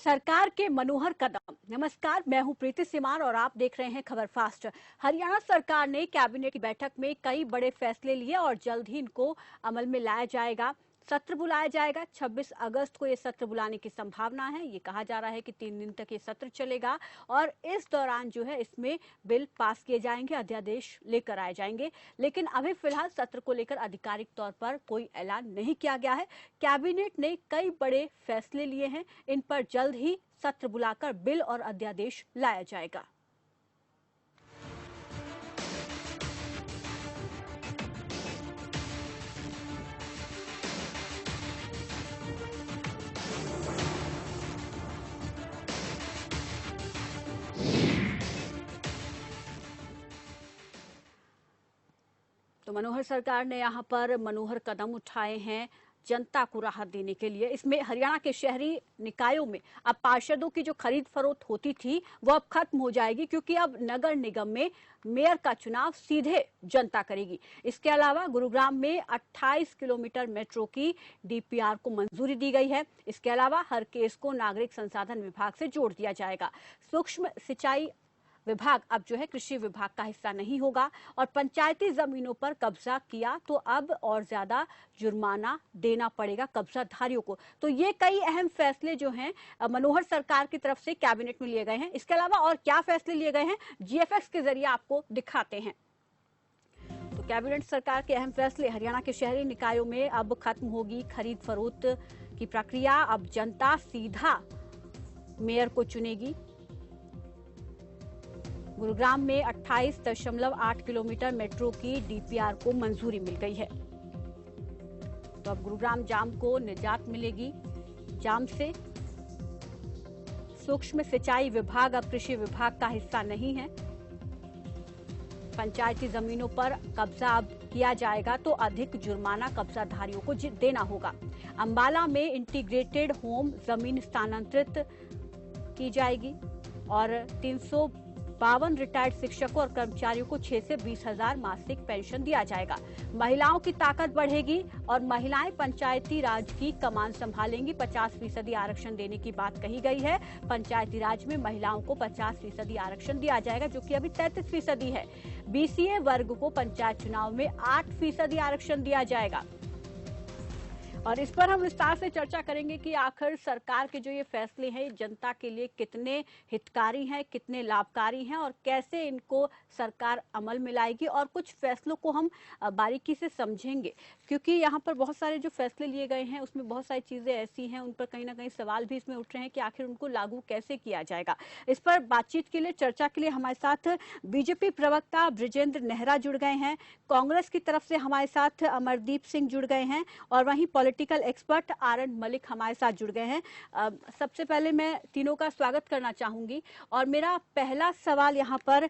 सरकार के मनोहर कदम। नमस्कार, मैं हूं प्रीति सिमार और आप देख रहे हैं खबर फास्ट। हरियाणा सरकार ने कैबिनेट की बैठक में कई बड़े फैसले लिए और जल्द ही इनको अमल में लाया जाएगा। सत्र बुलाया जाएगा। 26 अगस्त को ये सत्र बुलाने की संभावना है। ये कहा जा रहा है कि 3 दिन तक ये सत्र चलेगा और इस दौरान जो है इसमें बिल पास किए जाएंगे, अध्यादेश लेकर आए जाएंगे। लेकिन अभी फिलहाल सत्र को लेकर आधिकारिक तौर पर कोई ऐलान नहीं किया गया है। कैबिनेट ने कई बड़े फैसले लिए हैं, इन पर जल्द ही सत्र बुलाकर बिल और अध्यादेश लाया जाएगा। तो मनोहर सरकार ने यहाँ पर मनोहर कदम उठाए हैं जनता को राहत देने के लिए। इसमें हरियाणा के शहरी निकायों में अब पार्षदों की जो खरीद फरोख्त होती थी वो अब खत्म हो जाएगी, क्योंकि अब नगर निगम में मेयर का चुनाव सीधे जनता करेगी। इसके अलावा गुरुग्राम में 28 किलोमीटर मेट्रो की डीपीआर को मंजूरी दी गई है। इसके अलावा हर केस को नागरिक संसाधन विभाग से जोड़ दिया जाएगा। सूक्ष्म सिंचाई विभाग अब जो है कृषि विभाग का हिस्सा नहीं होगा और पंचायती जमीनों पर कब्जा किया तो अब और ज्यादा जुर्माना देना पड़ेगा कब्जाधारियों को। तो ये कई अहम फैसले जो हैं मनोहर सरकार की तरफ से कैबिनेट में लिए गए हैं। इसके अलावा और क्या फैसले लिए गए हैं जीएफएक्स के जरिए आपको दिखाते हैं। तो कैबिनेट सरकार के अहम फैसले। हरियाणा के शहरी निकायों में अब खत्म होगी खरीद फरोख्त की प्रक्रिया। अब जनता सीधा मेयर को चुनेगी। गुरुग्राम में 28.8 किलोमीटर मेट्रो की डीपीआर को मंजूरी मिल गई है। तो अब गुरुग्राम जाम को निजात मिलेगी जाम से। सूक्ष्म सिंचाई विभाग अब कृषि विभाग का हिस्सा नहीं है। पंचायती जमीनों पर कब्जा अब किया जाएगा तो अधिक जुर्माना कब्जाधारियों को देना होगा। अंबाला में इंटीग्रेटेड होम जमीन स्थानांतरित की जाएगी और 352 रिटायर्ड शिक्षकों और कर्मचारियों को 6 से 20 हजार मासिक पेंशन दिया जाएगा। महिलाओं की ताकत बढ़ेगी और महिलाएं पंचायती राज की कमान संभालेंगी। 50% आरक्षण देने की बात कही गई है। पंचायती राज में महिलाओं को 50% आरक्षण दिया जाएगा, जो कि अभी 33% है। बीसीए वर्ग को पंचायत चुनाव में 8% आरक्षण दिया जाएगा। और इस पर हम विस्तार से चर्चा करेंगे कि आखिर सरकार के जो ये फैसले हैं जनता के लिए कितने हितकारी हैं, कितने लाभकारी हैं और कैसे इनको सरकार अमल में लाएगी। और कुछ फैसलों को हम बारीकी से समझेंगे, क्योंकि यहाँ पर बहुत सारे जो फैसले लिए गए हैं उसमें बहुत सारी चीजें ऐसी हैं, उन पर कहीं ना कहीं सवाल भी इसमें उठ रहे हैं कि आखिर उनको लागू कैसे किया जाएगा। इस पर बातचीत के लिए, चर्चा के लिए हमारे साथ बीजेपी प्रवक्ता बृजेंद्र नेहरा जुड़ गए हैं। कांग्रेस की तरफ से हमारे साथ अमरदीप सिंह जुड़ गए हैं और वहीं पॉलिटिकल एक्सपर्ट आरएन मलिक हमारे साथ जुड़ गए हैं। सबसे पहले मैं तीनों का स्वागत करना चाहूंगी और मेरा पहला सवाल यहाँ पर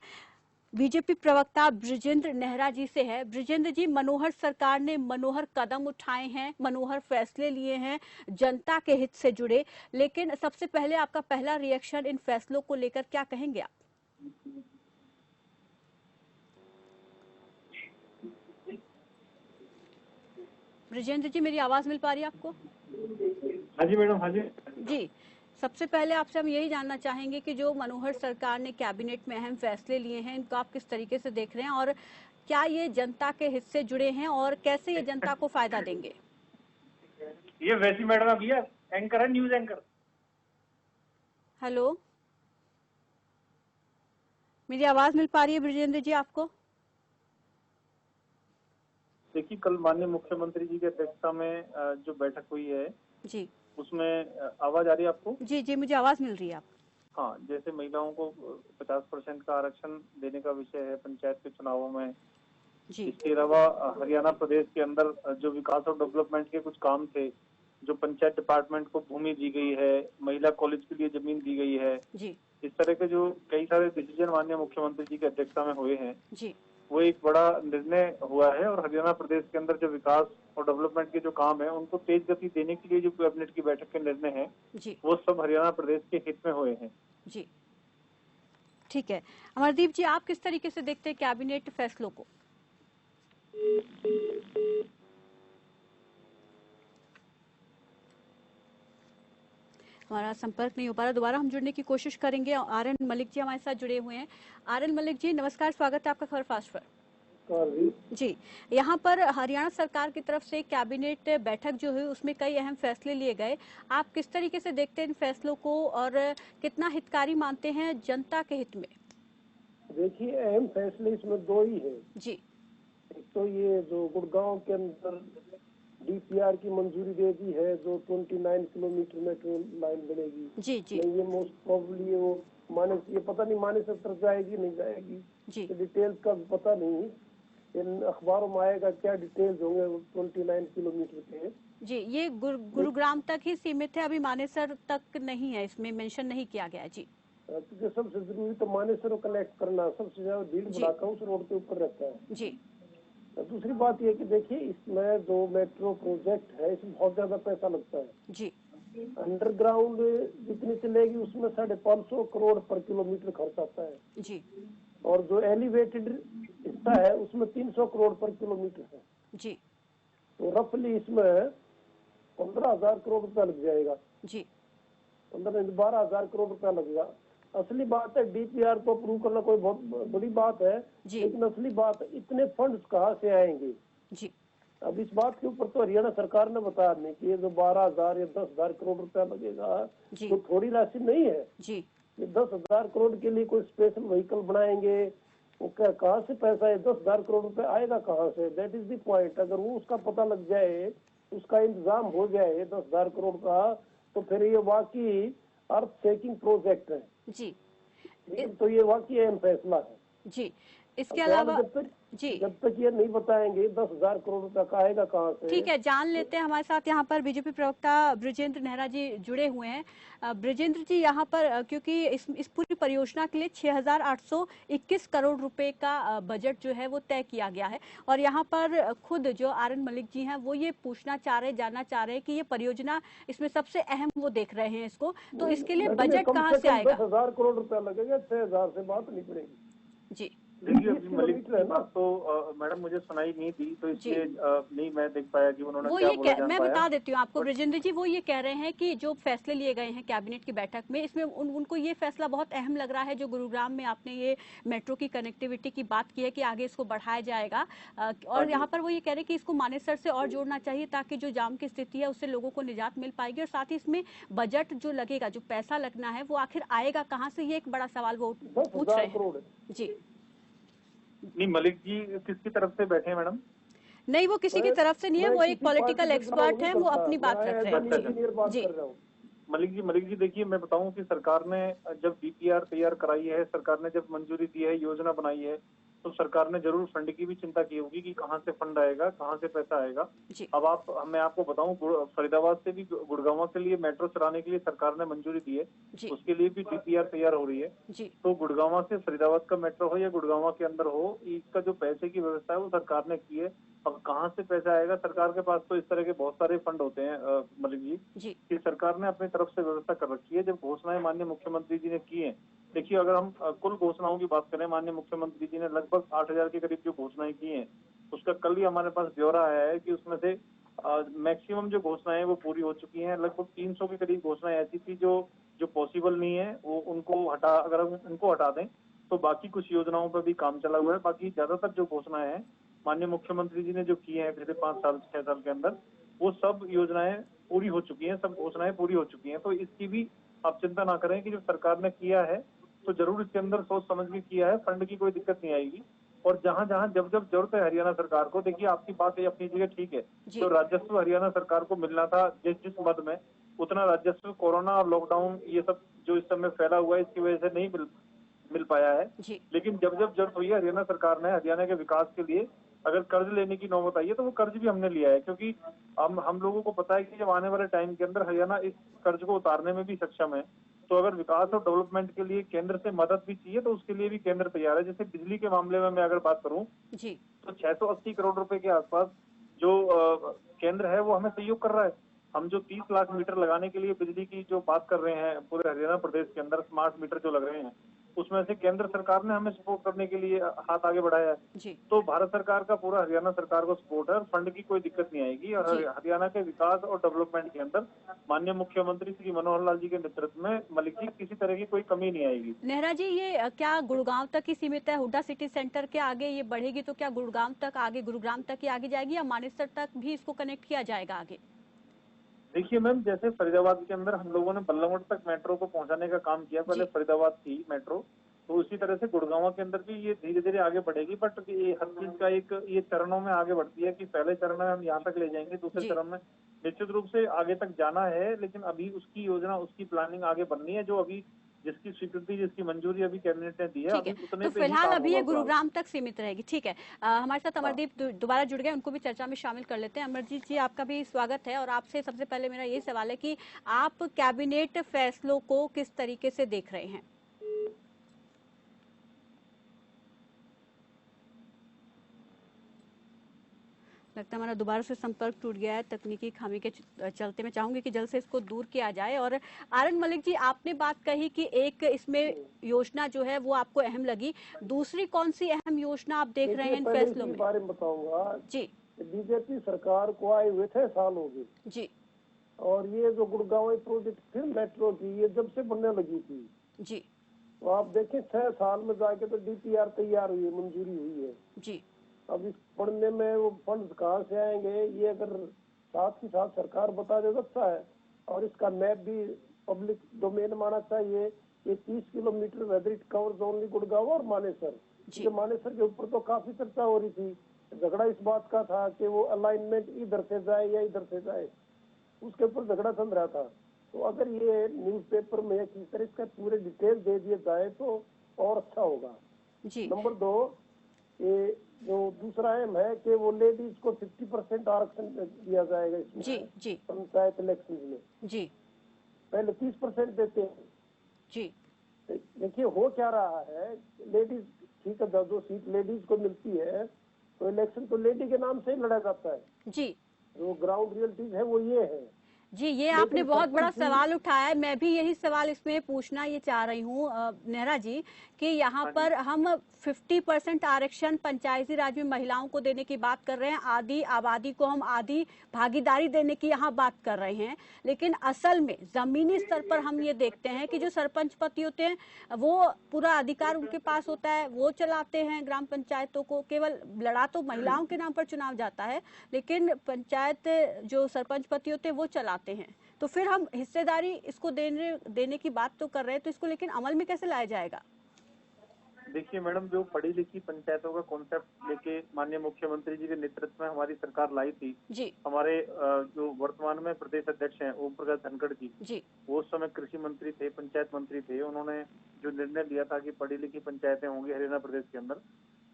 बीजेपी प्रवक्ता बृजेंद्र नेहरा जी से है। बृजेंद्र जी, मनोहर सरकार ने मनोहर कदम उठाए हैं, मनोहर फैसले लिए हैं जनता के हित से जुड़े, लेकिन सबसे पहले आपका पहला रिएक्शन इन फैसलों को लेकर क्या कहेंगे आप? बृजेंद्र जी, मेरी आवाज मिल पा रही है आपको? हाँ जी मैडम, हाँ जी जी, सबसे पहले आपसे हम यही जानना चाहेंगे कि जो मनोहर सरकार ने कैबिनेट में अहम फैसले लिए हैं इनको आप किस तरीके से देख रहे हैं और क्या ये जनता के हित से जुड़े हैं और कैसे ये जनता को फायदा देंगे? ये वैसी मैडम अभी है एंकर है, न्यूज एंकर। हेलो, मेरी आवाज मिल पा रही है बृजेंद्र जी आपको? देखिए, कल माननीय मुख्यमंत्री जी की अध्यक्षता में जो बैठक हुई है जी, उसमें आवाज आ रही है आपको? जी जी, मुझे आवाज मिल रही है आप। हाँ, जैसे महिलाओं को 50% का आरक्षण देने का विषय है पंचायत के चुनावों में। जी, इसके अलावा हरियाणा प्रदेश के अंदर जो विकास और डेवलपमेंट के कुछ काम थे, जो पंचायत डिपार्टमेंट को भूमि दी गई है, महिला कॉलेज के लिए जमीन दी गई है, जी, इस तरह के जो कई सारे डिसीजन माननीय मुख्यमंत्री जी की अध्यक्षता में हुए हैं, जी, वो एक बड़ा निर्णय हुआ है। और हरियाणा प्रदेश के अंदर जो विकास और डेवलपमेंट के जो काम है उनको तेज गति देने के लिए जो कैबिनेट की बैठक के निर्णय हैं, जी, वो सब हरियाणा प्रदेश के हित में हुए हैं। जी, ठीक है। अमरदीप जी, आप किस तरीके से देखते हैं कैबिनेट फैसलों को? हमारा संपर्क नहीं हो पा रहा, दोबारा हम जुड़ने की कोशिश करेंगे। आर.एन. मलिक जी हमारे साथ जुड़े हुए हैं। आर.एन. मलिक जी नमस्कार, स्वागत है आपका खबर फास्ट पर। जी, यहाँ पर हरियाणा सरकार की तरफ से कैबिनेट बैठक जो हुई उसमें कई अहम फैसले लिए गए। आप किस तरीके से देखते हैं इन फैसलों को और कितना हितकारी मानते हैं जनता के हित में? देखिए, अहम फैसले इसमें दो ही है जी। एक तो ये जो गुड़गांव के अंदर डीपीआर की मंजूरी दे दी है, जो 29 किलोमीटर मेट्रो लाइन बनेगी। जी जी ये मोस्ट प्रोबेबली वो ये पता नहीं मानेसर तक जाएगी नहीं जाएगी, जी डिटेल्स का पता नहीं। इन अखबारों में आएगा क्या डिटेल्स होंगे 29 किलोमीटर के। जी, ये गुरुग्राम तक ही सीमित है, अभी मानेसर तक नहीं है, इसमें मेंशन नहीं किया गया है। जी, क्योंकि सबसे जरूरी तो मानेसर को कनेक्ट करना, सबसे ज्यादा भीड़ भड़ाका उस रोड के ऊपर रहता है। जी। दूसरी बात यह कि देखिए, इसमें जो मेट्रो प्रोजेक्ट है इसमें बहुत ज्यादा पैसा लगता है। जी। अंडरग्राउंड जितनी चलेगी उसमें 550 करोड़ पर किलोमीटर खर्च आता है। जी। और जो एलिवेटेड हिस्सा है उसमें 300 करोड़ पर किलोमीटर है। जी। तो रफली इसमें 15,000 करोड़ रुपया लग जाएगा। जी। 12,000 करोड़ रुपया लगेगा। असली बात है डीपीआर को अप्रूव करना कोई बहुत बड़ी बात है, लेकिन असली बात इतने फंड्स कहाँ से आएंगे। जी। अब इस बात के ऊपर तो हरियाणा सरकार ने बताया नहीं कि ये जो 12,000 या 10,000 करोड़ रुपया लगेगा तो थोड़ी राशि नहीं है। जी। ये 10,000 करोड़ के लिए कोई स्पेशल व्हीकल बनाएंगे, वो कहाँ से पैसा है, 10,000 करोड़ रुपए आएगा कहाँ से? That is the point. अगर वो उसका पता लग जाए, उसका इंतजाम हो जाए 10,000 करोड़ का, तो फिर ये वाकई अर्थ शेकिंग प्रोजेक्ट है। जी, तो ये वाकई अहम फैसला है। जी। इसके अलावा जब तक ये नहीं बताएंगे 10,000 करोड़ रुपया का आएगा कहाँ से। ठीक है, जान लेते हैं। हमारे साथ यहाँ पर बीजेपी प्रवक्ता बृजेंद्र नेहरा जी जुड़े हुए हैं। बृजेंद्र जी, यहाँ पर क्योंकि इस पूरी परियोजना के लिए 6,821 करोड़ रुपए का बजट जो है वो तय किया गया है, और यहाँ पर खुद जो आर.एन. मलिक जी हैं वो ये जानना चाह रहे हैं कि ये परियोजना इसमें सबसे अहम वो देख रहे हैं इसको, तो इसके लिए बजट कहाँ से आएगा? 10,000 करोड़ रुपया लगेगा, 6,000 से बात नहीं पड़ेगी। जी। देखिए, अभी मलिक की बात तो मैडम मुझे सुनाई नहीं दी, तो इसलिए नहीं मैं देख पाया कि उन्होंने क्या बोला। मैं बता देती हूँ आपको बृजेंद्र जी, वो ये कह रहे हैं कि जो फैसले लिए गए हैं कैबिनेट की बैठक में, इसमें उनको ये फैसला बहुत अहम लग रहा है जो गुरुग्राम में आपने ये मेट्रो की कनेक्टिविटी की बात की है कि आगे इसको बढ़ाया जाएगा, और यहाँ पर वो ये कह रहे हैं कि इसको मानेसर से और जोड़ना चाहिए ताकि जो जाम की स्थिति है उससे लोगों को निजात मिल पाएगी, और साथ ही इसमें बजट जो लगेगा, जो पैसा लगना है वो आखिर आएगा कहाँ से, ये एक बड़ा सवाल वो पूछ रहे हैं। जी। नहीं, मलिक जी किसकी तरफ से बैठे हैं मैडम? नहीं, वो किसी की तरफ से नहीं है, वो एक पॉलिटिकल एक्सपर्ट है, वो अपनी बात रख रहे हैं। जी। मलिक जी देखिए, मैं बताऊं कि सरकार ने जब डीपीआर तैयार कराई है, सरकार ने जब मंजूरी दी है, योजना बनाई है, तो सरकार ने जरूर फंड की भी चिंता की होगी कि कहाँ से फंड आएगा, कहाँ से पैसा आएगा। अब मैं आपको बताऊं, फरीदाबाद से भी गुड़गांव के लिए मेट्रो चलाने के लिए सरकार ने मंजूरी दी है, उसके लिए भी डीपीआर तैयार हो रही है। तो गुड़गांव से फरीदाबाद का मेट्रो हो या गुड़गांव के अंदर हो, इसका जो पैसे की व्यवस्था है वो सरकार ने की है। अब कहाँ से पैसा आएगा, सरकार के पास तो इस तरह के बहुत सारे फंड होते हैं मलिक जी, कि सरकार ने अपनी तरफ से व्यवस्था कर रखी है। जब घोषणाएं माननीय मुख्यमंत्री जी ने की है, देखिए अगर हम कुल घोषणाओं की बात करें, माननीय मुख्यमंत्री जी ने लगभग 8,000 के करीब जो घोषणाएं की हैं, उसका कल ही हमारे पास ब्यौरा आया है कि उसमें से मैक्सिमम जो घोषणाएं वो पूरी हो चुकी हैं। लगभग 300 के करीब घोषणाएं ऐसी थी जो पॉसिबल नहीं है, वो अगर हम उनको हटा दें तो बाकी कुछ योजनाओं पर भी काम चला हुआ है। बाकी ज्यादातर जो घोषणाएं हैं माननीय मुख्यमंत्री जी ने जो की है पिछले 5-6 साल के अंदर, वो सब योजनाएं पूरी हो चुकी हैं, सब घोषणाएं पूरी हो चुकी हैं। तो इसकी भी आप चिंता ना करें कि जो सरकार ने किया है तो जरूर इसके अंदर सोच समझ के किया है, फंड की कोई दिक्कत नहीं आएगी। और जहां जहां जब जब जरूरत है हरियाणा सरकार को, देखिए आपकी बात है अपनी जगह ठीक है, तो राजस्व हरियाणा सरकार को मिलना था जिस मद में, उतना राजस्व कोरोना और लॉकडाउन ये सब जो इस समय फैला हुआ है इसकी वजह से नहीं मिल पाया है। लेकिन जब जब जरूरत हुई है हरियाणा सरकार ने हरियाणा के विकास के लिए अगर कर्ज लेने की नौबत आई है तो वो कर्ज भी हमने लिया है, क्योंकि हम लोगों को पता है कि जब आने वाले टाइम के अंदर हरियाणा इस कर्ज को उतारने में भी सक्षम है। तो अगर विकास और डेवलपमेंट के लिए केंद्र से मदद भी चाहिए तो उसके लिए भी केंद्र तैयार है। जैसे बिजली के मामले में मैं अगर बात करूं तो 680 करोड़ रुपए के आसपास जो केंद्र है वो हमें सहयोग कर रहा है। हम जो 30 लाख मीटर लगाने के लिए बिजली की जो बात कर रहे हैं पूरे हरियाणा प्रदेश के अंदर, स्मार्ट मीटर जो लग रहे हैं, उसमें से केंद्र सरकार ने हमें सपोर्ट करने के लिए हाथ आगे बढ़ाया है। जी तो भारत सरकार का पूरा हरियाणा सरकार को सपोर्ट है और फंड की कोई दिक्कत नहीं आएगी। और जी। हरियाणा के विकास और डेवलपमेंट के अंदर माननीय मुख्यमंत्री श्री मनोहर लाल जी के नेतृत्व में मलिक जी किसी तरह की कोई कमी नहीं आएगी। नेहरा जी, ये क्या गुड़गांव तक ही सीमित है? हुड्डा सिटी सेंटर के आगे ये बढ़ेगी तो क्या गुड़गांव तक आगे, गुरुग्राम तक ही आगे जाएगी या मानेसर तक भी इसको कनेक्ट किया जाएगा आगे? देखिए मैम, जैसे फरीदाबाद के अंदर हम लोगों ने बल्लभगढ़ तक मेट्रो को पहुंचाने का काम किया, पहले जी। फरीदाबाद थी मेट्रो, तो उसी तरह से गुड़गांव के अंदर भी ये धीरे धीरे आगे बढ़ेगी। बट ये हर चीज का एक ये चरणों में आगे बढ़ती है कि पहले चरण में हम यहाँ तक ले जाएंगे, दूसरे जी चरण में निश्चित रूप से आगे तक जाना है। लेकिन अभी उसकी योजना, उसकी प्लानिंग आगे बननी है। जो अभी जिसकी स्वीकृति, जिसकी मंजूरी अभी कैबिनेट ने दी है, ठीक अभी है, उतने तो पे ही फिलहाल काम अभी होगा ये फिलहाल। गुरुग्राम तक सीमित रहेगी। ठीक है, हमारे साथ हाँ। अमरदीप दोबारा जुड़ गए, उनको भी चर्चा में शामिल कर लेते हैं। अमरजीत जी, आपका भी स्वागत है। और आपसे सबसे पहले मेरा ये सवाल है कि आप कैबिनेट फैसलों को किस तरीके से देख रहे हैं? लगता है हमारा दोबारा से संपर्क टूट गया है तकनीकी खामी के चलते। मैं चाहूंगी कि जल्द से इसको दूर किया जाए। और आरएन मलिक जी, आपने बात कही कि एक इसमें योजना जो है वो आपको अहम लगी, दूसरी कौन सी अहम योजना आप देख रहे हैं इन पहले फैसलों इसी में? बारे में बताऊंगा। जी बीजेपी सरकार को आए हुए 6 साल हो गए जी और ये जो गुड़गांव प्रोजेक्ट थी मेट्रो की, ये जब से बनने लगी थी, जी तो आप देखें 6 साल में जाके तो डीपीआर तैयार हुई है, मंजूरी हुई है। जी अब इस पढ़ने में वो फंड कहाँ से आएंगे, ये अगर साथ ही साथ सरकार बता दे तो अच्छा है। और इसका मैप भी पब्लिक डोमेन माना चाहिए। ये 30 kilometre whether it covers only Gurgaon और मानेसर। जी जो मानेसर के ऊपर तो काफी चर्चा हो रही थी, झगड़ा इस बात का था कि वो अलाइनमेंट इधर से जाए या इधर से जाए, उसके ऊपर झगड़ा चल रहा था। तो अगर ये न्यूज़पेपर में किसी तरह इसका पूरे डिटेल दे दिए जाए तो और अच्छा होगा। जी नंबर 2, ये जो दूसरा एम है कि वो लेडीज को 50% आरक्षण दिया जाएगा इसमें। जी जी पंचायत इलेक्शन में जी पहले 30% देते हैं। जी देखिए हो क्या रहा है, लेडीज ठीक है, जो सीट लेडीज को मिलती है तो इलेक्शन तो लेडी के नाम से ही लड़ा जाता है। जी जो ग्राउंड रियलिटीज है वो ये है। जी, ये आपने लेकिन बहुत बड़ा सबकी सवाल उठाया है। मैं भी यही सवाल इसमें पूछना ये चाह रही हूँ नेहरा जी, कि यहाँ हाँ जी। पर हम 50% आरक्षण पंचायती राज में महिलाओं को देने की बात कर रहे हैं, आधी आबादी को हम आधी भागीदारी देने की यहाँ बात कर रहे हैं। लेकिन असल में जमीनी स्तर पर हम ये देखते हैं कि जो सरपंच पति होते हैं वो पूरा अधिकार उनके पास होता है, वो चलाते हैं ग्राम पंचायतों को। केवल लड़ा तो महिलाओं के नाम पर चुनाव जाता है, लेकिन पंचायत जो सरपंच पति होते हैं वो चलाते हैं। तो फिर हम हिस्सेदारी इसको देने की बात तो कर रहे हैं, तो इसको लेकिन अमल में कैसे लाया जाएगा? देखिए मैडम, जो पढ़ी लिखी पंचायतों का कॉन्सेप्ट लेके माननीय मुख्यमंत्री जी के नेतृत्व में हमारी सरकार लाई थी। जी हमारे जो वर्तमान में प्रदेश अध्यक्ष हैं ओम प्रकाश धनखड़ जी, जी वो उस समय कृषि मंत्री थे, पंचायत मंत्री थे। उन्होंने जो निर्णय लिया था कि पढ़ी लिखी पंचायतें होंगी हरियाणा प्रदेश के अंदर,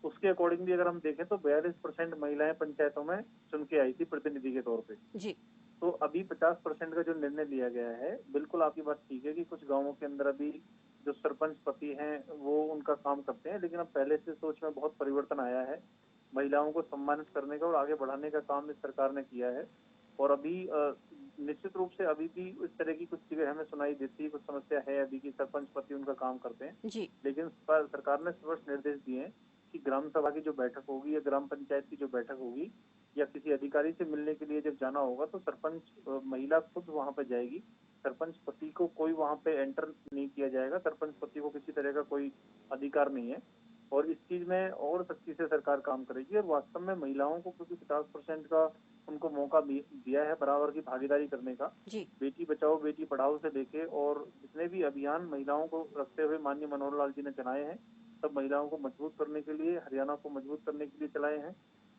उसके अकॉर्डिंगली अगर हम देखें तो 42% महिलाएं पंचायतों में चुन के आई थी प्रतिनिधि के तौर पे। जी तो अभी 50% का जो निर्णय लिया गया है, बिल्कुल आपकी बात ठीक है कि कुछ गांवों के अंदर अभी जो सरपंच पति हैं वो उनका काम करते हैं, लेकिन अब पहले से सोच में बहुत परिवर्तन आया है। महिलाओं को सम्मानित करने का और आगे बढ़ाने का काम इस सरकार ने किया है। और अभी निश्चित रूप से अभी भी इस तरह की कुछ चीजें हमें सुनाई देती है, कुछ समस्या है अभी की सरपंच पति उनका काम करते हैं। जी लेकिन सरकार ने स्पष्ट निर्देश दिए हैं कि ग्राम सभा की जो बैठक होगी या ग्राम पंचायत की जो बैठक होगी या किसी अधिकारी से मिलने के लिए जब जाना होगा तो सरपंच महिला खुद वहां पे जाएगी। सरपंच पति को कोई वहां पे एंटर नहीं किया जाएगा। सरपंच पति को किसी तरह का कोई अधिकार नहीं है। और इस चीज में और सख्ती से सरकार काम करेगी। और वास्तव में महिलाओं को क्योंकि 50% का उनको मौका दिया है बराबर की भागीदारी करने का, जी बेटी बचाओ बेटी पढ़ाओ से लेके और जितने भी अभियान महिलाओं को रखते हुए माननीय मनोहर लाल जी ने चलाए हैं, सब महिलाओं को मजबूत करने के लिए, हरियाणा को मजबूत करने के लिए चलाए हैं।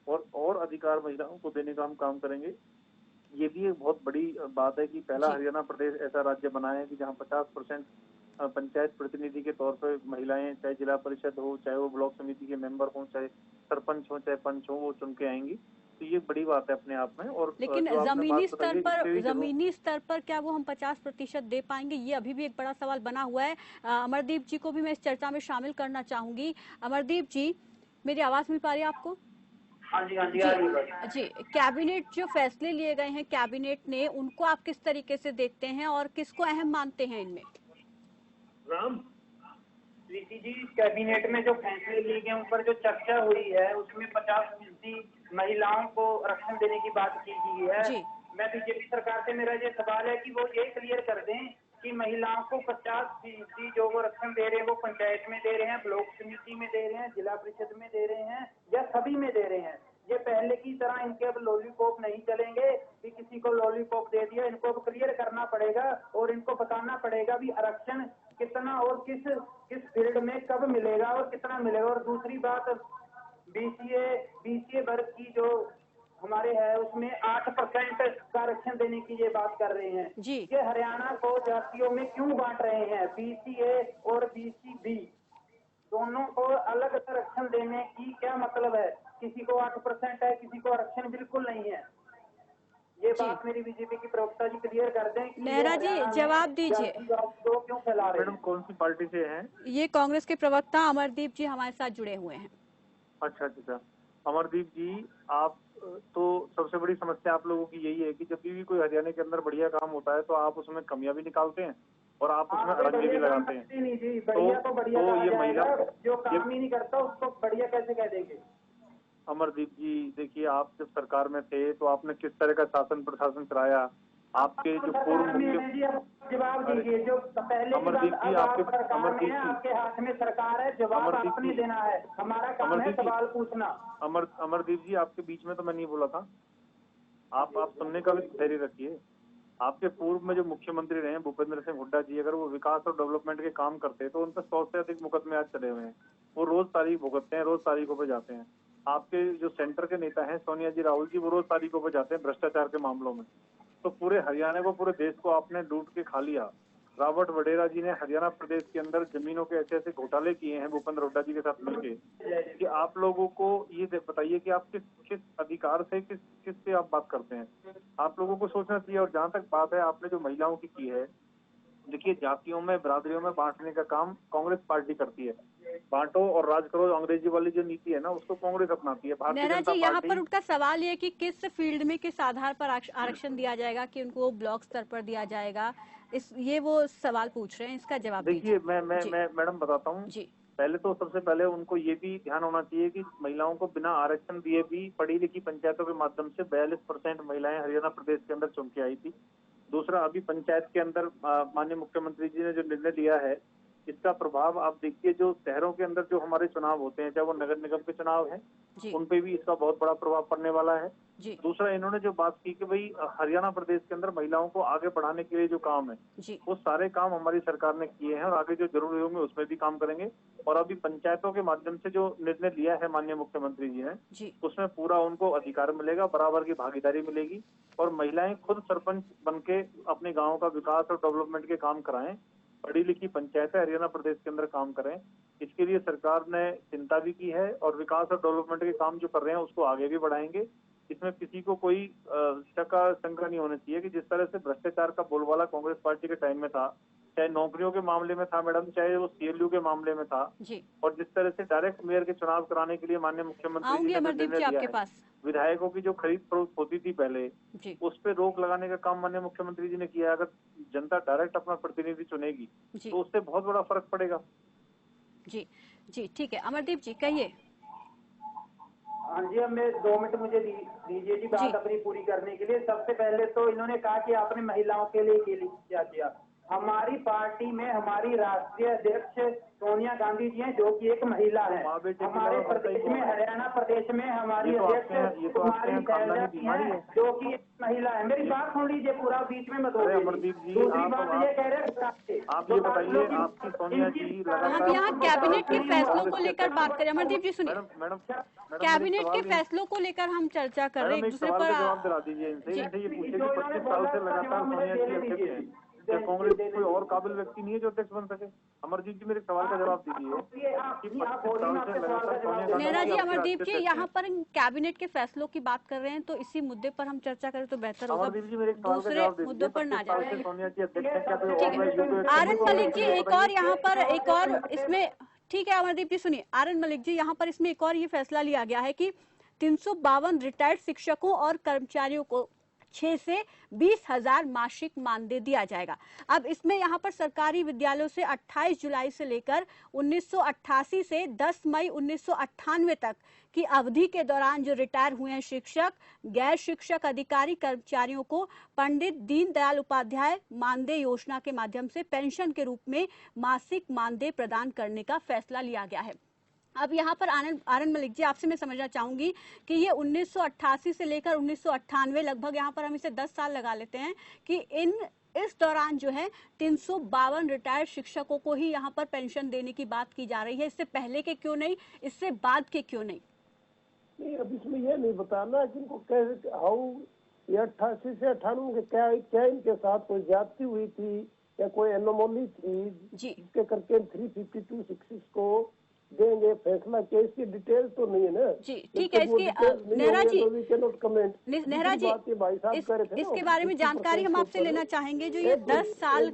और अधिकार महिलाओं को देने का हम काम करेंगे। ये भी एक बहुत बड़ी बात है कि पहला जी हरियाणा प्रदेश ऐसा राज्य बना है कि जहाँ 50% पंचायत प्रतिनिधि के तौर पर महिलाएं, चाहे जिला परिषद हो, चाहे वो ब्लॉक समिति के मेंबर हों, चाहे सरपंच हो, चाहे पंच हो, वो चुन के आएंगी। तो ये बड़ी बात है अपने आप में। और लेकिन जो आपने जमीनी बात बताई है, इस पे भी जरूर जमीनी स्तर पर क्या वो हम 50% दे पाएंगे? ये अभी भी एक बड़ा सवाल बना हुआ है। अमरदीप जी को भी मैं इस चर्चा में शामिल करना चाहूंगी। अमरदीप जी, मेरी आवाज मिल पा रही है आपको? हाँ जी, हाँ जी, जी जी, कैबिनेट जो फैसले लिए गए हैं कैबिनेट ने, उनको आप किस तरीके से देखते हैं और किसको अहम मानते हैं इनमें? राम प्रीति जी, कैबिनेट में जो फैसले लिए गए उन पर जो चर्चा हुई है उसमें 50% महिलाओं को आरक्षण देने की बात की गई है। जी। मैं बीजेपी सरकार से मेरा ये सवाल है कि वो ये क्लियर कर दें कि महिलाओं को 50% जो वो आरक्षण दे रहे हैं वो पंचायत में दे रहे हैं, ब्लॉक समिति में दे रहे हैं, जिला परिषद में दे रहे हैं या सभी में दे रहे हैं। ये पहले की तरह इनके अब लॉलीपॉप नहीं चलेंगे कि किसी को लॉलीपॉप दे दिया, इनको अब क्लियर करना पड़ेगा और इनको बताना पड़ेगा भी आरक्षण कितना और किस फील्ड में कब मिलेगा और कितना मिलेगा। और दूसरी बात, बीसीए वर्ग की जो हमारे है उसमें 8% का आरक्षण देने की ये बात कर रहे हैं जी। ये हरियाणा को जातियों में क्यों बांट रहे हैं? बीसीए और बीसीबी दोनों को अलग आरक्षण देने की क्या मतलब है? किसी को 8% है, किसी को आरक्षण बिल्कुल नहीं है। ये बात मेरी बीजेपी की प्रवक्ता जी क्लियर कर दें। नेहरा जी जवाब दीजिए, तो क्यों फैला रहे हैं? मैडम कौन सी पार्टी से हैं? ये कांग्रेस के प्रवक्ता अमरदीप जी हमारे साथ जुड़े हुए हैं। अच्छा। अमरदीप जी, आप तो सबसे बड़ी समस्या आप लोगों की यही है कि जब भी कोई हरियाणा के अंदर बढ़िया काम होता है तो आप उसमें कमियां भी निकालते हैं और आप उसमें अड़ंगे भी लगाते हैं। तो ये महिला जो काम ही नहीं करता उसको बढ़िया कैसे कह देंगे? अमरदीप जी देखिए, आप जब सरकार में थे तो आपने किस तरह का शासन प्रशासन कराया? आपके जो पूर्व मुख्य जवाब दीजिए, जो पहले अमरदीप जी आपके हाथ में सरकार है, जवाब आपने देना है, हमारा काम है सवाल पूछना। अमरदीप जी, आपके बीच में तो मैं नहीं बोला था, आप सुनने का भी धैर्य रखिए। आपके पूर्व में जो मुख्यमंत्री रहे भूपेंद्र सिंह हुड्डा जी, अगर वो विकास और डेवलपमेंट के काम करते तो उन पर 100 से अधिक मुकदमे आज चले हुए हैं। वो रोज तारीख भुगतते हैं, रोज तारीखों पे जाते हैं। आपके जो सेंटर के नेता हैं सोनिया जी, राहुल जी, वो रोज तारीखों पे जाते हैं भ्रष्टाचार के मामलों में। तो पूरे हरियाणा को, पूरे देश को आपने लूट के खा लिया। रॉबर्ट वडेरा जी ने हरियाणा प्रदेश के अंदर जमीनों के ऐसे घोटाले किए हैं भूपेंद्र हुड्डा जी के साथ मिलके कि आप लोगों को ये बताइए कि आप किस अधिकार से किस से आप बात करते हैं? आप लोगों को सोचना चाहिए। और जहाँ तक बात है आपने जो महिलाओं की है, देखिए जातियों में, बिरादरियों में बांटने का काम कांग्रेस पार्टी करती है। बांटो और राज करो अंग्रेजी वाली जो नीति है ना, उसको कांग्रेस अपनाती है। नेहरा जी, यहाँ पर उनका सवाल ये कि किस फील्ड में किस आधार पर आरक्षण दिया जाएगा, कि उनको ब्लॉक स्तर पर दिया जाएगा, ये वो सवाल पूछ रहे हैं, इसका जवाब देखिए मैं मैडम बताता हूँ। पहले तो सबसे पहले उनको ये भी ध्यान होना चाहिए कि महिलाओं को बिना आरक्षण दिए भी पढ़ी लिखी पंचायतों के माध्यम से 42% महिलाएं हरियाणा प्रदेश के अंदर चुन के आई थी। दूसरा, अभी पंचायत के अंदर माननीय मुख्यमंत्री जी ने जो निर्णय लिया है, इसका प्रभाव आप देखिए, जो शहरों के अंदर जो हमारे चुनाव होते हैं, चाहे वो नगर निगम के चुनाव हैं, उन पे भी इसका बहुत बड़ा प्रभाव पड़ने वाला है। दूसरा, इन्होंने जो बात की कि भाई हरियाणा प्रदेश के अंदर महिलाओं को आगे बढ़ाने के लिए जो काम है, वो सारे काम हमारी सरकार ने किए हैं और आगे जो जरूरी होंगे उसमें भी काम करेंगे। और अभी पंचायतों के माध्यम से जो निर्णय लिया है माननीय मुख्यमंत्री जी ने, उसमें पूरा उनको अधिकार मिलेगा, बराबर की भागीदारी मिलेगी और महिलाएं खुद सरपंच बनके अपने गाँव का विकास और डेवलपमेंट के काम कराएं। पढ़ी लिखी पंचायतें हरियाणा प्रदेश के अंदर काम करें, इसके लिए सरकार ने चिंता भी की है और विकास और डेवलपमेंट के काम जो कर रहे हैं उसको आगे भी बढ़ाएंगे। इसमें किसी को कोई शंका नहीं होनी चाहिए कि जिस तरह से भ्रष्टाचार का बोलबाला कांग्रेस पार्टी के टाइम में था, चाहे नौकरियों के मामले में था मैडम, चाहे वो सीएलयू के मामले में था, और जिस तरह से डायरेक्ट मेयर के चुनाव कराने के लिए माननीय मुख्यमंत्री जी ने निर्णय लिया है, विधायकों की जो खरीद फरोख्त होती थी पहले, उस पर रोक लगाने का काम माननीय मुख्यमंत्री जी ने किया। अगर जनता डायरेक्ट अपना प्रतिनिधि चुनेगी तो उससे बहुत बड़ा फर्क पड़ेगा। जी ठीक है, अमरदीप जी कहिए। हाँ जी, अब मैं 2 मिनट मुझे दीजिए जी बात अपनी पूरी करने के लिए। सबसे पहले तो इन्होंने कहा कि आपने महिलाओं के लिए क्या किया। हमारी पार्टी में हमारी राष्ट्रीय अध्यक्ष सोनिया गांधी जी हैं, जो कि एक महिला है। हमारे प्रदेश में, हरियाणा प्रदेश में हमारी अध्यक्ष कुमारी शैलजा जी हैं, जो कि एक महिला है। मेरी बात सुन लीजिए, पूरा बीच में मत बोलिए। दूसरी बात ये कह रहे, आप ये बताइए, आपकी सोनिया जी आप यहाँ कैबिनेट के फैसलों को लेकर बात करें। अमरदीप जी सुनिए, कैबिनेट के फैसलों को लेकर हम चर्चा कर रहे हैं, एक दूसरे पर जवाब दिला दीजिए। इनसे ये पूछे कि 25 साल से लगातार सोनिया जी अध्यक्ष हैं, क्या कांग्रेस कोई और काबिल व्यक्ति नहीं है जो अध्यक्ष बन सके? अमरजीत जी मेरे सवाल का जवाब दीजिए। नेहरा जी, अमरदीप जी यहाँ पर कैबिनेट के फैसलों की बात कर रहे हैं, तो इसी मुद्दे पर हम चर्चा करें तो बेहतर होगा, दूसरे मुद्दों पर ना जाए। आरएन मलिक जी एक और यहाँ पर एक और इसमें, ठीक है अमरदीप जी सुनिए, आरएन मलिक जी यहाँ पर इसमें एक और ये फैसला लिया गया है कि 352 रिटायर्ड शिक्षकों और कर्मचारियों को 6 से 20,000 मासिक मानदेय दिया जाएगा। अब इसमें यहाँ पर सरकारी विद्यालयों से 28 जुलाई से लेकर 1988 से 10 मई 1998 तक की अवधि के दौरान जो रिटायर हुए हैं शिक्षक, गैर शिक्षक अधिकारी कर्मचारियों को पंडित दीनदयाल उपाध्याय मानदेय योजना के माध्यम से पेंशन के रूप में मासिक मानदेय प्रदान करने का फैसला लिया गया है। अब यहाँ पर आनंद मलिक जी, आपसे मैं समझना चाहूंगी कि ये 1988 से लेकर 1998 लगभग यहाँ पर हम इसे 10 साल लगा लेते हैं कि इस दौरान जो है 352 रिटायर्ड शिक्षकों को ही यहाँ पर पेंशन देने की बात की जा रही है। इससे पहले के क्यों नहीं, इससे बाद के क्यों नहीं? नहीं, अब इसमें यह नहीं बताना कि इनको कैसे हाउ ये 88 से 98 के क्या इनके साथ कोई ज्यादती हुई थी या कोई एनोमली थी जिसके करके 352 को देंगे फैसला, क्या इसकी डिटेल तो नहीं है ना जी। ठीक है, इसकी नेहरा जी, नेहरा जी इसके बारे में जानकारी हम आपसे लेना चाहेंगे। जो ये 10 साल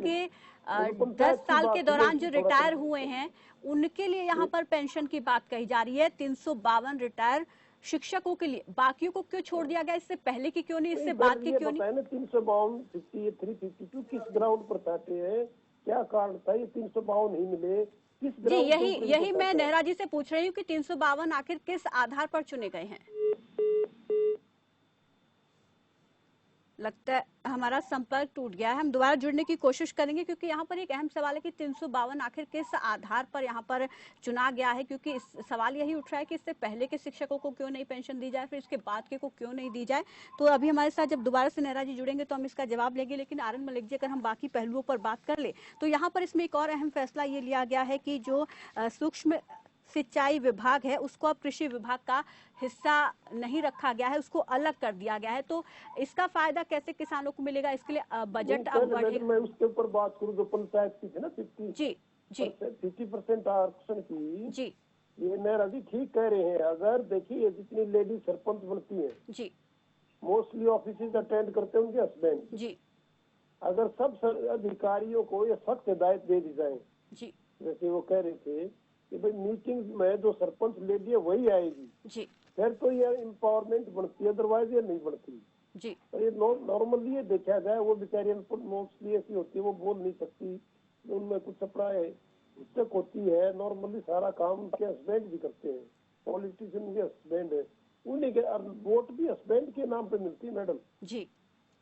के दौरान जो रिटायर हुए हैं उनके लिए यहाँ पर पेंशन की बात कही जा रही है, 352 रिटायर शिक्षकों के लिए, बाकियों को क्यों छोड़ दिया गया? इससे पहले की क्यों नहीं, इससे बाद की क्यों नहीं? 352 352 किस ग्राउंड पर चाहते हैं, क्या कारण था ये 352 नहीं मिले? जी, यही मैं नेहरा जी से पूछ रही हूँ कि 352 आखिर किस आधार पर चुने गए हैं? लगता है हमारा संपर्क टूट गया है, हम दोबारा जुड़ने की कोशिश करेंगे क्योंकि यहाँ पर एक अहम सवाल है कि 352 आखिर किस आधार पर यहाँ पर चुना गया है, क्योंकि इस सवाल यही उठ रहा है कि इससे पहले के शिक्षकों को क्यों नहीं पेंशन दी जाए, फिर इसके बाद के को क्यों नहीं दी जाए। तो अभी हमारे साथ जब दोबारा से नेहरा जी जुड़ेंगे तो हम इसका जवाब लेंगे। लेकिन आनंद मलिक जी, अगर हम बाकी पहलुओं पर बात कर ले तो यहाँ पर इसमें एक और अहम फैसला ये लिया गया है कि जो सूक्ष्म सिंचाई विभाग है उसको अब कृषि विभाग का हिस्सा नहीं रखा गया है, उसको अलग कर दिया गया है। तो इसका फायदा कैसे किसानों को मिलेगा, इसके लिए बजट अब बढ़ेगा? मैं उसके ऊपर बात करूँ जो पंचायत की थी ना 50% आरक्षण की जी, ये नेहरा जी ठीक कह रहे हैं। अगर देखिए जितनी लेडी सरपंच बनती है जी, मोस्टली ऑफिस अटेंड करते हैं उनके हस्बैंड जी, अगर सब अधिकारियों को ये सख्त हिदायत दे दी जाए जी, जैसे वो कह रहे थे कि भाई मीटिंग में जो सरपंच लेडी है वही आएगी जी, फिर तो ये एम्पावरमेंट बनती है, अदरवाइज ये नहीं बनती जी। और ये नॉर्मली ये देखा जाए वो बेचारी मोस्टली ऐसी होती है, वो बोल नहीं सकती, उनमें कुछ अपना पुस्तक होती है, नॉर्मली सारा काम उनके हस्बैंड भी करते हैं, पॉलिटिशियन के हस्बैंड है, उन्हीं के वोट भी हस्बैंड के नाम पे मिलती है मैडम जी।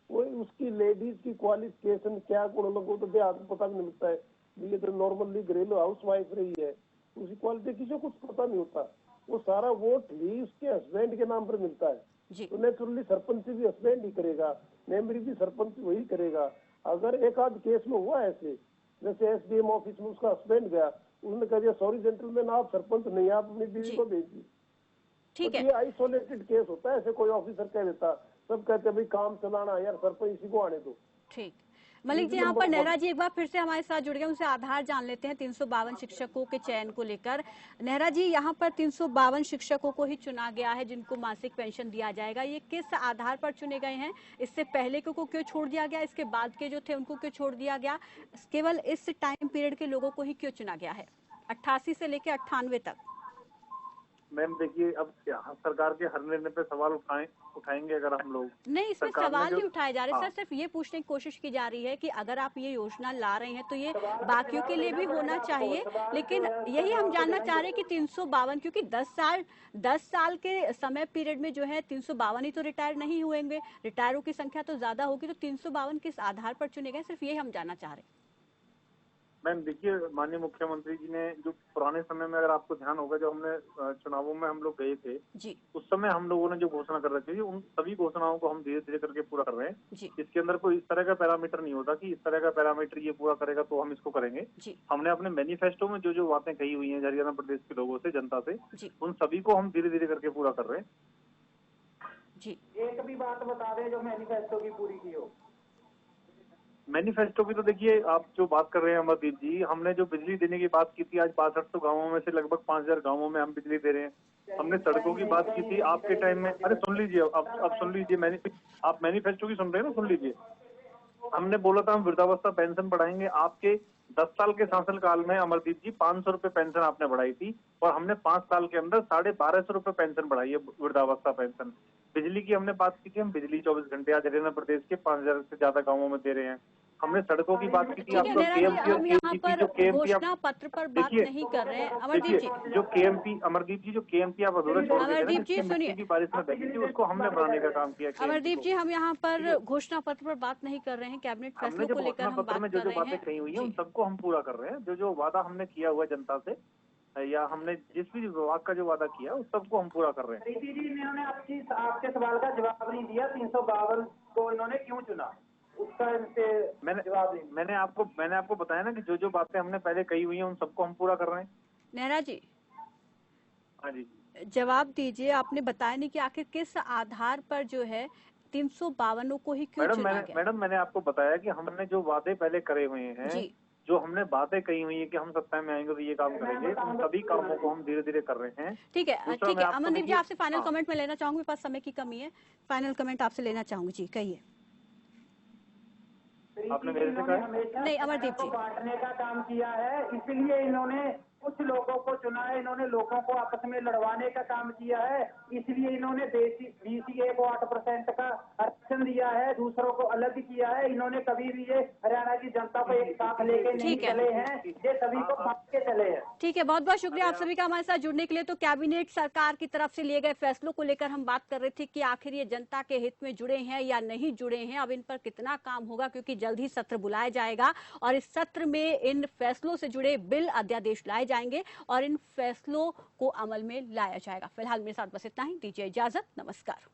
वो उसकी लेडीज की क्वालिफिकेशन क्या गुण लोगों को देहात पता नहीं मिलता है, ये तो नॉर्मली घरेलू हाउस वाइफ रही है, उसकी क्वालिटी किसी को कुछ पता नहीं होता, वो सारा वोट ही उसके हस्बैंड के नाम पर मिलता है जी। तो नेचुरली सरपंच भी हस्बैंड ही करेगा, मेंबरी भी सरपंच वही करेगा। अगर एक आध केस में हुआ ऐसे, जैसे एसडीएम ऑफिस में उसका हस्बैंड गया, उन्होंने कह दिया सॉरी जेंटलमैन आप सरपंच नहीं, आप अपनी बीवी को भेज दी, ठीक है, ये आइसोलेटेड केस होता है, ऐसे कोई ऑफिसर कह देता, सब कहते हैं भाई काम चलाना यार सरपंच इसी को आने दो। ठीक, मलिक जी, यहाँ पर नेहरा जी एक बार फिर से हमारे साथ जुड़ गए, उनसे आधार जान लेते हैं 352 शिक्षकों के चयन को लेकर। नेहरा जी, यहाँ पर 352 शिक्षकों को ही चुना गया है जिनको मासिक पेंशन दिया जाएगा, ये किस आधार पर चुने गए हैं? इससे पहले को क्यों छोड़ दिया गया, इसके बाद के जो थे उनको क्यों छोड़ दिया गया, केवल इस टाइम पीरियड के लोगों को ही क्यों चुना गया है 88 से लेकर 98 तक? मैम देखिए, अब सरकार के हर निर्णय पे सवाल उठाएंगे अगर हम लोग नहीं, इसमें सवाल नहीं उठाए जा रहे सर, सिर्फ ये पूछने की कोशिश की जा रही है कि अगर आप ये योजना ला रहे हैं तो ये बाकियों के लिए भी होना चाहिए। लेकिन यही हम जानना चाह रहे हैं कि 352, क्योंकि 10 साल के समय पीरियड में जो है 352 ही तो रिटायर नहीं हुएंगे, रिटायरों की संख्या तो ज्यादा होगी, तो 352 किस आधार पर चुने गए, सिर्फ यही हम जानना चाह रहे हैं। मैम देखिए, माननीय मुख्यमंत्री जी ने जो पुराने समय में, अगर आपको ध्यान होगा, जब हमने चुनावों में हम लोग गए थे जी, उस समय हम लोगों ने जो घोषणा कर रखी थी उन सभी घोषणाओं को हम धीरे धीरे करके पूरा कर रहे हैं जी। इसके अंदर कोई इस तरह का पैरामीटर नहीं होता कि इस तरह का पैरामीटर ये पूरा करेगा तो हम इसको करेंगे जी। हमने अपने मैनिफेस्टो में जो जो बातें कही हुई है हरियाणा प्रदेश के लोगों से, जनता से, उन सभी को हम धीरे धीरे करके पूरा कर रहे हैं जी। एक भी बात बता दें जो मैनिफेस्टो की पूरी की हो। मैनिफेस्टो की तो देखिए, आप जो बात कर रहे हैं अमरदीप जी, हमने जो बिजली देने की बात की थी, आज 62 गांवों में से लगभग 5000 गांवों में हम बिजली दे रहे हैं। हमने सड़कों की बात की थी आपके टाइम में, अरे सुन लीजिए, अब सुन लीजिए, आप मैनिफेस्टो की सुन रहे हैं ना, सुन लीजिए। हमने बोला था हम वृद्धावस्था पेंशन बढ़ाएंगे, आपके 10 साल के शासनकाल में अमरदीप जी 500 रुपए पेंशन आपने बढ़ाई थी और हमने 5 साल के अंदर 1250 रुपए पेंशन बढ़ाई है, वृद्धावस्था पेंशन। बिजली की हमने बात की थी, हम बिजली 24 घंटे आज हरियाणा प्रदेश के 5000 से ज्यादा गाँवों में दे रहे हैं। हमने सड़कों की बात की थी, ठीक है आपको नेहरा जी, केएमपी और हम यहाँ केएमपी जो पर केएमपी घोषणा पत्र पर बात देखिए नहीं कर रहे हैं अमरदीप देखिए जी। जो केएमपी अमरदीप जी जो केएमपी आप अधूरा छोड़ गए थे ना, अमरदीप जी, जिसकी सुनिए। मिट्टी की बारिश में बची थी, उसको हमने बनाने का काम किया KMP अमरदीप को। जी, हम यहाँ पर घोषणा पत्र पर बात नहीं कर रहे हैं, कैबिनेट हमने फैसलों जो को लेकर घोषणा हम पत्र बात में कर जो रहे बातें हैं कही हुई है जी। उन सबको हम पूरा कर रहे हैं। जो वादा हमने किया हुआ जनता से या हमने जिस भी विभाग का जो वादा किया उस सबको हम पूरा कर रहे हैं। प्रीति जी, इन्होंने आपके सवाल का जवाब नहीं दिया, 352 को इन्होंने क्यों चुना, उसका इनसे जवाब नहीं। मैंने आपको बताया ना कि जो बातें हमने पहले कही हुई है उन सबको हम पूरा कर रहे हैं। नेहरा जी, हाँ जी, जवाब दीजिए। आपने बताया नहीं कि आखिर किस आधार पर जो है 352 को ही क्यों चुना गया। मैडम मैंने आपको बताया कि हमने जो वादे पहले करे हुए हैं, जी। जो हमने बातें कही हुई है कि हम सत्ता में आएंगे तो ये काम करेंगे, उन सभी कामों को हम धीरे धीरे कर रहे हैं। ठीक है दूसरा ठीक मैं है आपको अमनदीप जी, देखिए- आपसे फाइनल हाँ। कमेंट में लेना चाहूंगी, पास समय की कमी है। फाइनल कमेंट आपसे लेना चाहूंगी जी, कहिए। आपने मेरे से कहा हमेशा नहीं, अमरदीप जी। को बांटने का काम किया है, इसलिए इन्होंने कुछ लोगों को चुना है, इन्होंने लोगों को आपस में लड़वाने का काम किया है, इसलिए इन्होंने BCA को 8% का आरक्षण दिया है, दूसरों को अलग किया है। इन्होंने कभी भी ये हरियाणा की जनता को एक साथ लेके नहीं ठीक है। चले हैं, ये सभी को बांट के चले हैं। ठीक है, बहुत बहुत शुक्रिया आप सभी का हमारे साथ जुड़ने के लिए। तो कैबिनेट सरकार की तरफ से लिए गए फैसलों को लेकर हम बात कर रहे थे कि आखिर ये जनता के हित में जुड़े हैं या नहीं जुड़े हैं। अब इन पर कितना काम होगा, क्योंकि जल्द ही सत्र बुलाया जाएगा और इस सत्र में इन फैसलों से जुड़े बिल अध्यादेश लाए जाएंगे और इन फैसलों को अमल में लाया जाएगा। फिलहाल मेरे साथ बस इतना ही, दीजिए इजाजत, नमस्कार।